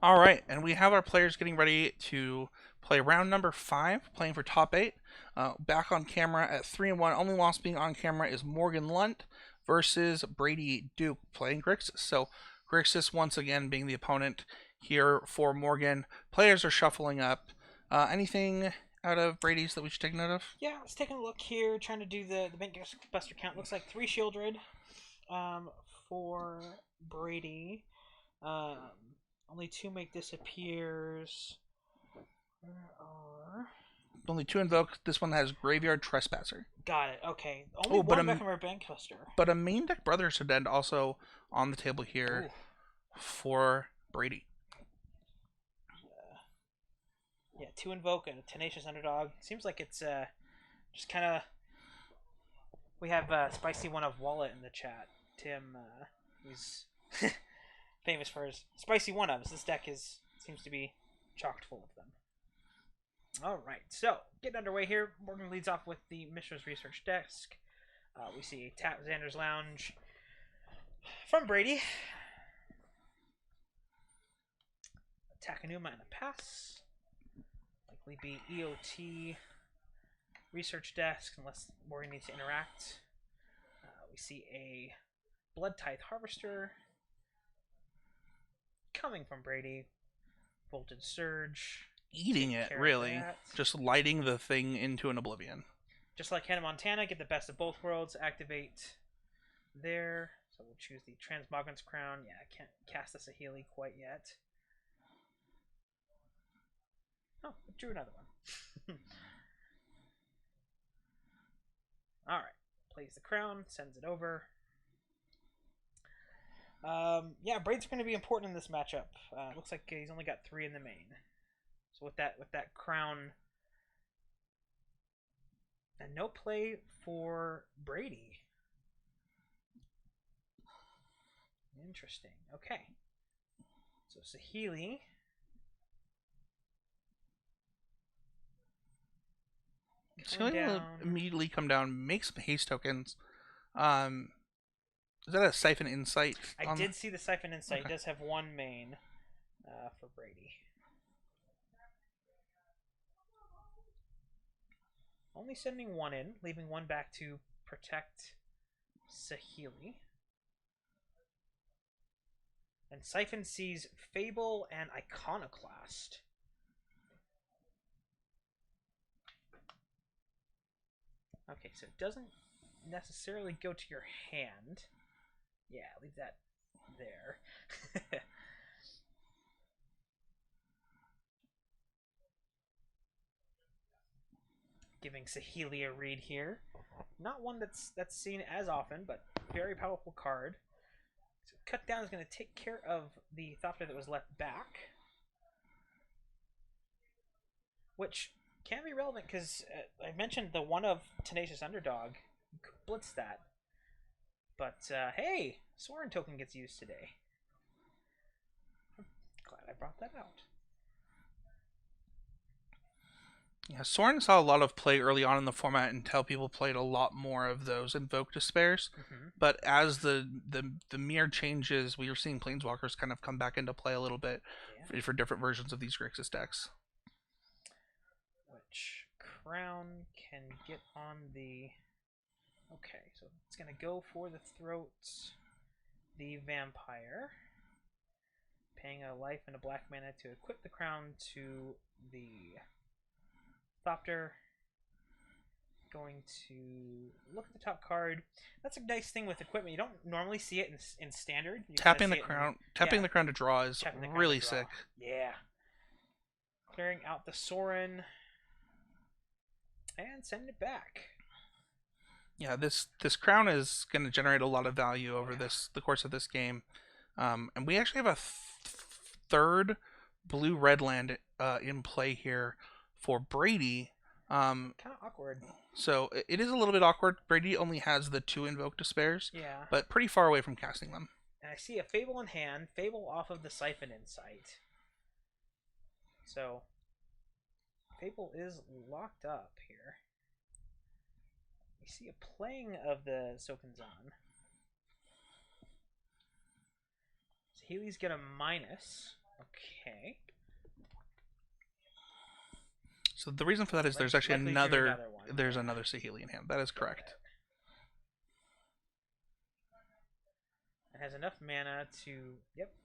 All right, and we have our players getting ready to play round number 5, playing for top 8. Back on camera at 3-1. Only loss being on camera is Morgan Lunt versus Brady Duke playing Grixis. So Grixis once again being the opponent here for Morgan. Players are shuffling up. Anything out of Brady's that we should take note of? Yeah, let's take a look here. Trying to do the Bank Buster count. Looks like 3 Shieldred for Brady. Um, only 2 make disappears. Where are. Only 2 invoke. This one has Graveyard Trespasser. Got it. Okay. Only Oh, one back from our Bank Buster. but a main deck Brothers Sedend also on the table here Ooh. for Brady. Yeah, 2 invoke and a Tenacious Underdog. Seems like it's just kind of. We have Spicy One of Wallet in the chat. Tim, who's famous for his Spicy One ofs. This deck seems to be chocked full of them. All right, so getting underway here. Morgan leads off with the Mishra's Research Desk. We see a Tap Xander's Lounge from Brady. A Takanuma and a pass. Likely be EOT Research Desk unless Morgan needs to interact. We see a Blood Tithe Harvester coming from Brady. Voltage Surge. Eating it, really. Just lighting the thing into an oblivion. Just like Hannah Montana, get the best of both worlds. Activate there. So we'll choose the Transmogran's Crown. Yeah, I can't cast a Saheeli quite yet. Oh, I drew another one. Alright. Plays the crown, sends it over. Yeah, Braid's going to be important in this matchup. Looks like he's only got 3 in the main. So with that crown, and no play for Brady. Interesting. Okay. So Saheeli. Saheeli will immediately come down, make some haste tokens. Is that a Siphon Insight? I did see the Siphon Insight. Okay. It does have 1 main for Brady. Only sending 1 in, leaving 1 back to protect Saheeli. And Siphon sees Fable and Iconoclast. Okay, so it doesn't necessarily go to your hand. Yeah, leave that there. Giving Saheeli a read here. Not one that's seen as often, but very powerful card. So Cut Down is going to take care of the Thopter that was left back. Which can be relevant because I mentioned the one of Tenacious Underdog. You could blitz that. But, hey, Soren token gets used today. I'm glad I brought that out. Yeah, Soren saw a lot of play early on in the format until people played a lot more of those Invoke Despairs. Mm-hmm. But as the mirror changes, we are seeing Planeswalkers kind of come back into play a little bit for different versions of these Grixis decks. Which Crown can get on the... Okay, so it's going to go for the Throat, the Vampire. Paying a life and a black mana to equip the Crown to the Thopter. Going to look at the top card. That's a nice thing with equipment. You don't normally see it in standard. Tapping the crown, the crown to draw is really sick. Yeah. Clearing out the Soren and sending it back. Yeah, this crown is going to generate a lot of value over the course of this game, and we actually have a third blue-red land in play here for Brady. Kind of awkward. So it is a little bit awkward. Brady only has the 2 Invoke Despairs, but pretty far away from casting them. And I see a Fable in hand, Fable off of the Siphon Insight. So Fable is locked up here. We see a playing of the Sokenzan. So Healy's got a minus. Okay. So the reason for that is there's actually another Saheeli in hand. That is correct. It has enough mana to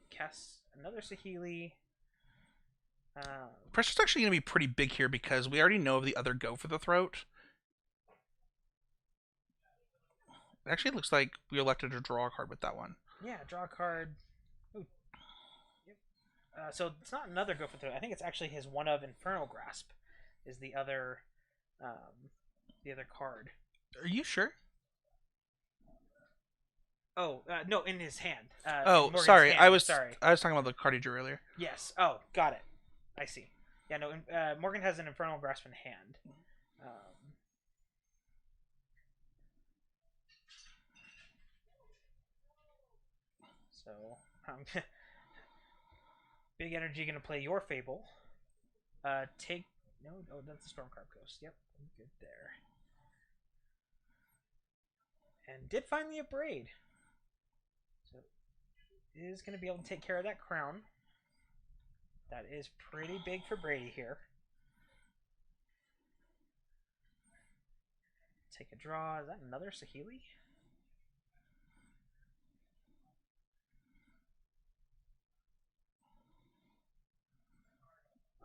cast another Saheeli. Pressure's actually going to be pretty big here because we already know of the other Go for the Throat. It actually looks like we elected to draw a card with that one. Yeah, draw a card. Ooh. Yep. So it's not another Go for the Throat. I think it's actually his one of Infernal Grasp is the other card. Are you sure? Oh, no, in his hand. Sorry. Hand. I was talking about the card you drew earlier. Yes. Oh, got it. I see. Yeah, no, Morgan has an Infernal Grasp in hand. So, big energy going to play your Fable. Take... No, oh, that's the Stormcarp Ghost. Yep, I'm good there. And did find the Abrade. So, is going to be able to take care of that crown. That is pretty big for Brady here. Take a draw. Is that another Saheeli?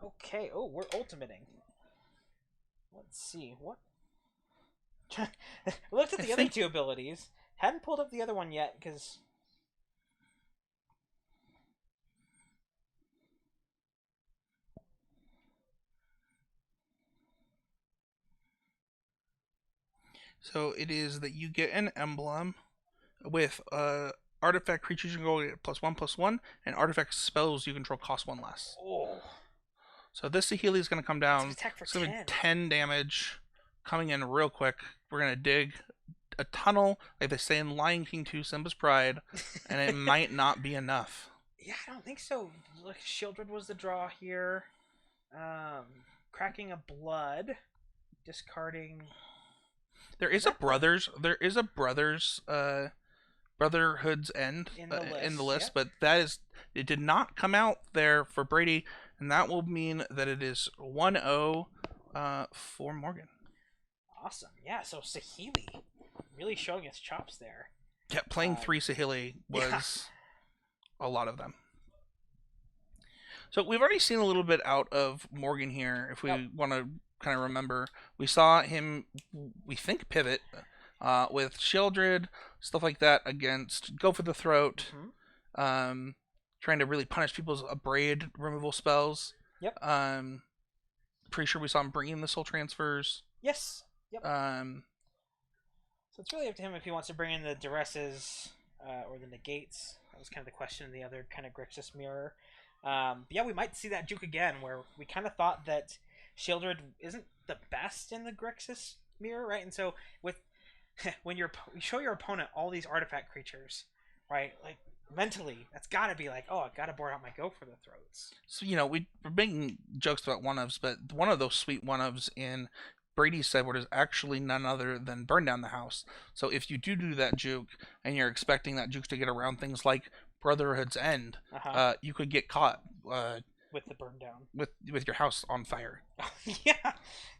Okay. Oh, we're ultimating. Let's see. What? Looked at the other two abilities. Hadn't pulled up the other one yet because... So it is that you get an emblem with artifact creatures you can go get +1/+1, and artifact spells you control cost 1 less. Oh. So this Saheeli is going to come down. It's going to be 10 damage, coming in real quick. We're going to dig a tunnel, like they say in Lion King 2, Simba's Pride, and it might not be enough. Yeah, I don't think so. Look, Shieldred was the draw here. Cracking a Blood, discarding. There is a brothers Brotherhood's End in the list, but it did not come out there for Brady, and that will mean that it is 1-0 for Morgan. Awesome. Yeah, so Saheeli really showing his chops there. Yeah, playing 3 Saheeli was a lot of them. So we've already seen a little bit out of Morgan here. If we want to kind of remember, we saw him, we think, pivot with Shieldred, stuff like that against Go for the Throat, trying to really punish people's Abrade removal spells. Yep. Pretty sure we saw him bringing the Soul Transfers. Yes. Yep. So it's really up to him if he wants to bring in the Duresses or the Negates. That was kind of the question in the other kind of Grixis mirror. But yeah, we might see that juke again, where we kind of thought that Shieldred isn't the best in the Grixis mirror, right? And so with when you show your opponent all these artifact creatures, right? Like mentally, that's got to be like, oh, I got to board out my Go for the Throats. So we're making jokes about one-ofs, but one of those sweet one-ofs in Brady's sideboard is actually none other than Burn Down the House. So if you do that juke, and you're expecting that juke to get around things like Brotherhood's End, you could get caught with the burn down, with your house on fire. Yeah,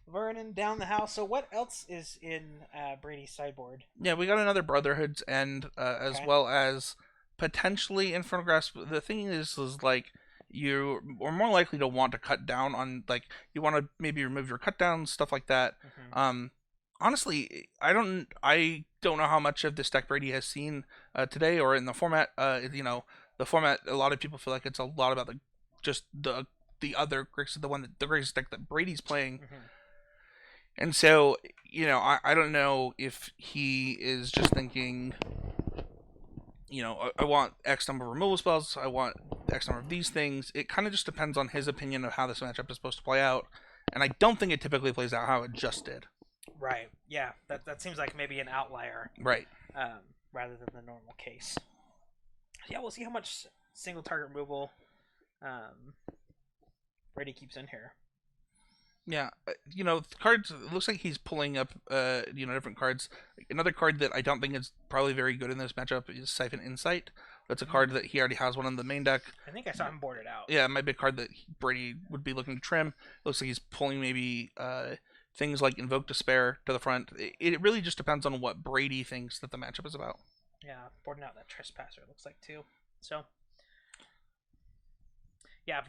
burning down the house. So what else is in Brady's sideboard? Yeah, we got another Brotherhood's End, as well as potentially Infernal Grasp. The thing is like you are more likely to want to cut down on, like, you want to maybe remove your cut downs, stuff like that. Honestly, I don't know how much of this deck Brady has seen today or in the format. The format, a lot of people feel like it's a lot about the other Grixis, the Grixis deck that Brady's playing. And so, I don't know if he is just thinking, I want X number of removal spells, I want X number of these things. It kind of just depends on his opinion of how this matchup is supposed to play out. And I don't think it typically plays out how it just did. Right. Yeah. That seems like maybe an outlier. Right. Rather than the normal case. Yeah, we'll see how much single target removal Brady keeps in here. Yeah, cards. It looks like he's pulling up, different cards. Another card that I don't think is probably very good in this matchup is Siphon Insight. That's a card that he already has one in the main deck. I think I saw him boarded out. Yeah, it might be a card that Brady would be looking to trim. Looks like he's pulling maybe things like Invoke Despair to the front. It really just depends on what Brady thinks that the matchup is about. Yeah, boarding out that Trespasser, it looks like, too. So, yeah,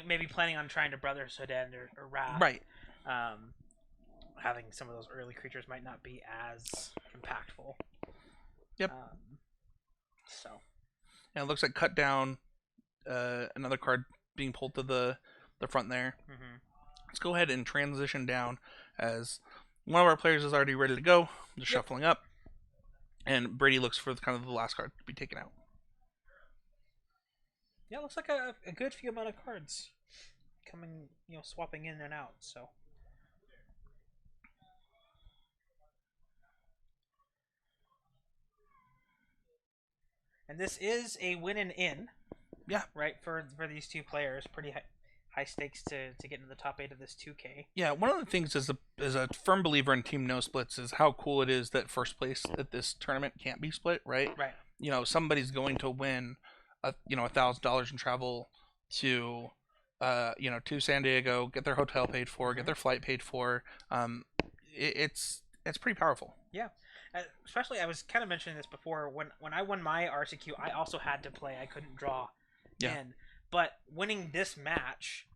maybe planning on trying to Brotherhood End or Wrath. Right. Having some of those early creatures might not be as impactful. Yep. So. And it looks like Cut Down, another card being pulled to the front there. Mm-hmm. Let's go ahead and transition down as one of our players is already ready to go, just shuffling up. And Brady looks for kind of the last card to be taken out. Yeah, it looks like a good few amount of cards coming, swapping in and out, so. And this is a win and in. Yeah. Right, for these two players. Pretty high stakes to get into the top 8 of this 2K. Yeah, one of the things as a firm believer in team no splits is how cool it is that first place at this tournament can't be split, right? Right. Somebody's going to win $1,000 in travel to to San Diego, get their hotel paid for, get their flight paid for. It's pretty powerful. Yeah. Especially, I was kind of mentioning this before, when I won my RCQ, I also had to play. I couldn't draw in. But winning this match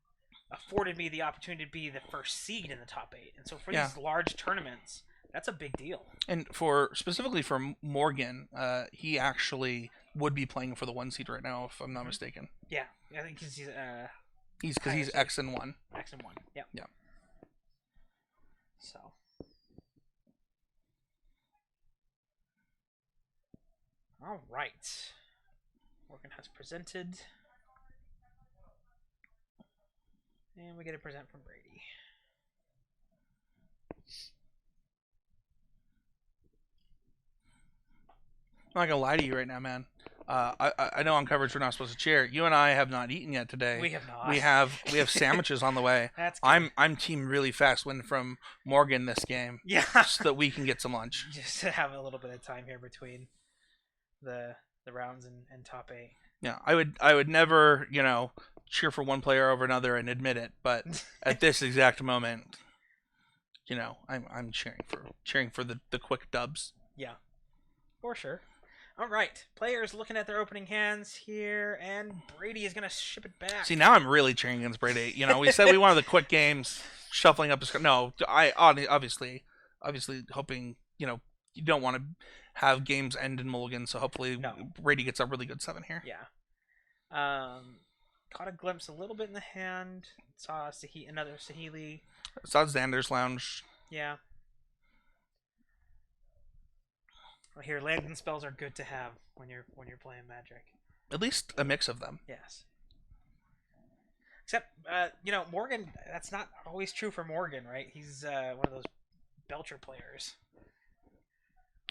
afforded me the opportunity to be the first seed in the top 8. And so for these large tournaments, that's a big deal. And specifically for Morgan, he actually would be playing for the 1 seed right now, if I'm not mistaken. Yeah, I think he's he's X and 1. X and 1. Yeah. Yeah. So. All right. Morgan has presented. And we get a present from Brady. I'm not gonna lie to you right now, man. I know on coverage we're not supposed to cheer. You and I have not eaten yet today. We have not. We have sandwiches on the way. That's good. I'm team really fast win from Morgan this game. Yeah. So that we can get some lunch. Just to have a little bit of time here between the rounds and top 8. Yeah, I would never, cheer for one player over another and admit it, but at this exact moment, I'm cheering for the quick dubs. Yeah. For sure. All right, players looking at their opening hands here, and Brady is gonna ship it back. See, now I'm really cheering against Brady. We said we wanted the quick games, shuffling up his. No, I obviously hoping you don't want to have games end in mulligan, so hopefully Brady gets a really good 7 here. Yeah. Caught a glimpse a little bit in the hand. Saw another Saheeli. Saw Xander's Lounge. Yeah. Well, here, landing spells are good to have when you're playing Magic. At least a mix of them. Yes. Except, Morgan. That's not always true for Morgan, right? He's one of those Belcher players.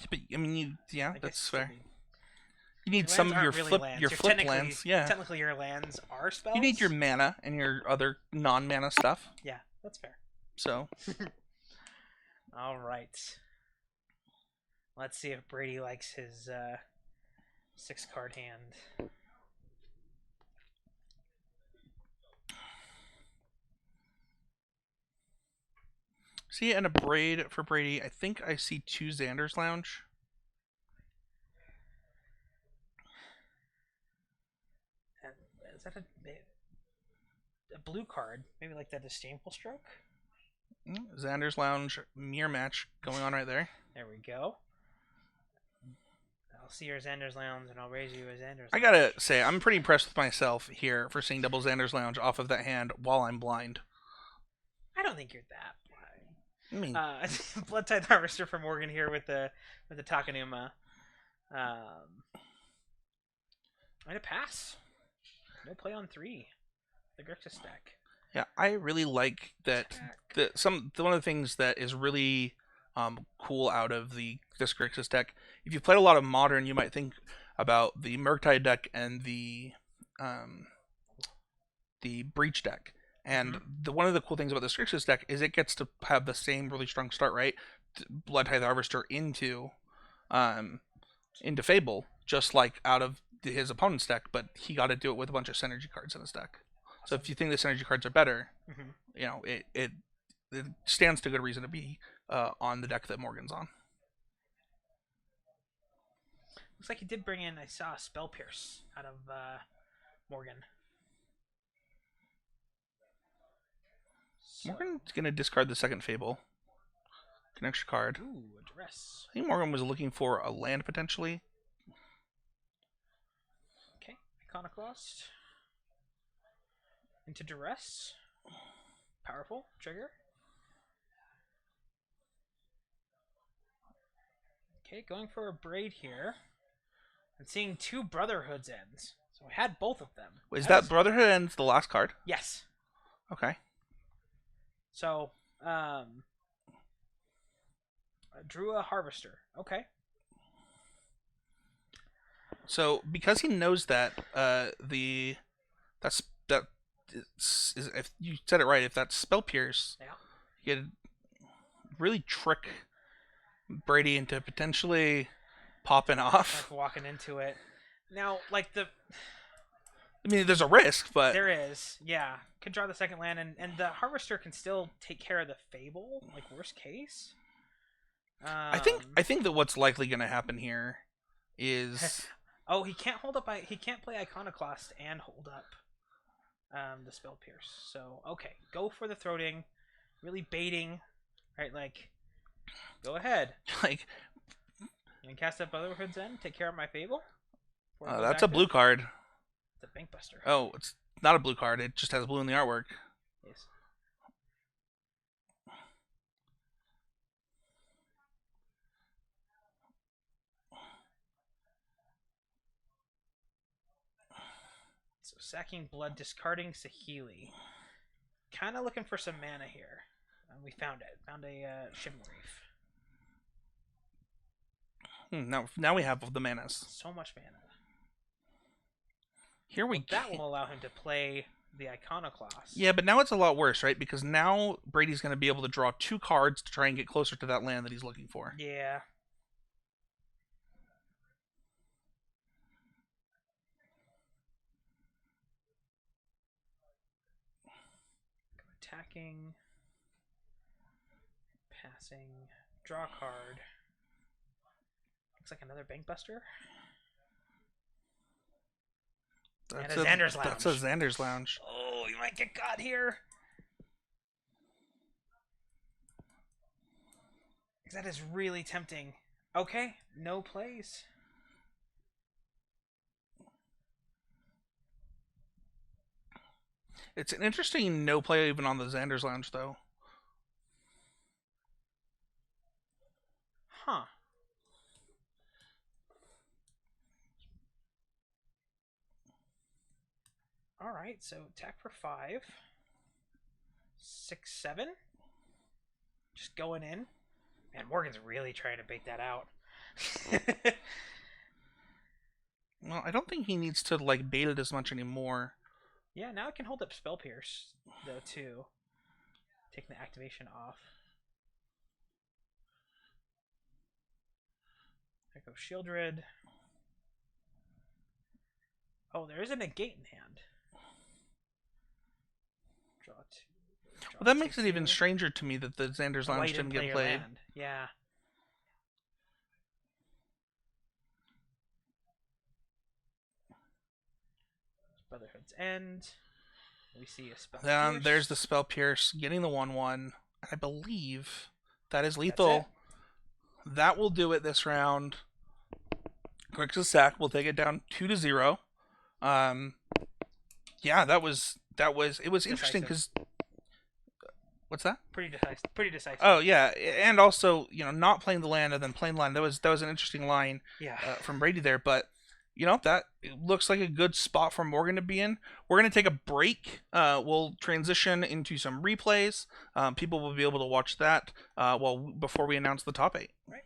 But I mean, that's fair. I mean, you need some of your flip lands. Yeah. Technically, your lands are spells. You need your mana and your other non-mana stuff. Yeah, that's fair. So. All right. Let's see if Brady likes his 6-card hand. See, and a braid for Brady. I think I see 2 Xander's Lounge. Is that a blue card? Maybe like that Disdainful Stroke? Xander's Lounge mirror match going on right there. There we go. I'll see your Xander's Lounge and I'll raise you a Xander's Lounge. I gotta say, I'm pretty impressed with myself here for seeing double Xander's Lounge off of that hand while I'm blind. I don't think you're that blind. I mean, Blood Tithe Harvester for Morgan here with the Takenuma. I'm gonna pass. No play on 3. The Grixis deck. Yeah, I really like that. One of the things that is really cool out of this Grixis deck. If you played a lot of Modern, you might think about the Murktide deck and the Breach deck. And one of the cool things about this Grixis deck is it gets to have the same really strong start, right? Blood Tithe Harvester into Fable, just like out of his opponent's deck, but he got to do it with a bunch of synergy cards in his deck. So if you think the synergy cards are better, you know, it stands to good reason to be on the deck that Morgan's on. Looks like he did bring in, I saw a Spell Pierce out of Morgan. So, Morgan's going to discard the second Fable. An extra card. Ooh, a Duress. I think Morgan was looking for a land potentially. Okay, Iconoclast. Into Duress. Powerful. Trigger. Okay, going for a Braid here. And seeing 2 Brotherhood's ends. So I had both of them. Is that Brotherhood Ends the last card? Yes. Okay. So, drew a Harvester. Okay. So because he knows that if you said it right, if that's Spell Pierce, Yeah. he could really trick Brady into potentially popping off. Like walking into it. Now, like I mean, there's a risk, but there is, yeah. Could draw the second land, and the Harvester can still take care of the Fable, like worst case. I think that what's likely going to happen here is oh, he can't hold up. He can't play Iconoclast and hold up the Spell Pierce. So okay, go for the throating, really baiting, right? Like, go ahead. Like, and cast up Brotherhood's End. Take care of my Fable. That's a blue card. It's a Bankbuster. Oh, it's not a blue card. It just has blue in the artwork. Yes. So sacking blood, discarding Saheeli. Kind of looking for some mana here. We found it. Found a Shivan Reef. Now we have the manas. So much mana. Here we go. That will allow him to play the Iconoclast. Yeah, but now it's a lot worse, right? Because now Brady's going to be able to draw 2 cards to try and get closer to that land that he's looking for. Yeah. Attacking. Passing. Draw card. Looks like another Bankbuster. That's and a Xander's Lounge. That's a Xander's Lounge. Oh, you might get caught here. That is really tempting. Okay, no plays. It's an interesting no play even on the Xander's Lounge, though. Huh. Alright, so attack for 5. 6, 7. Just going in. Man, Morgan's really trying to bait that out. Well, I don't think he needs to like bait it as much anymore. Yeah, now I can hold up Spell Pierce, though, too. Taking the activation off. There goes Shieldred. Oh, there is a negate in hand. Draw 2. Well, that makes it even stranger to me that the Xander's Lounge didn't get played. Yeah. Brotherhood's End. We see a Spell Pierce. There's the Spell Pierce getting the 1/1. I believe that is lethal. That will do it this round. Grixis Sac will take it down 2-0. Yeah, it was interesting because what's that? Pretty decisive. Oh yeah, and also not playing the land and then playing land. That was an interesting line. Yeah. From Brady there, but that looks like a good spot for Morgan to be in. We're gonna take a break. We'll transition into some replays. People will be able to watch that before we announce the top 8. Right.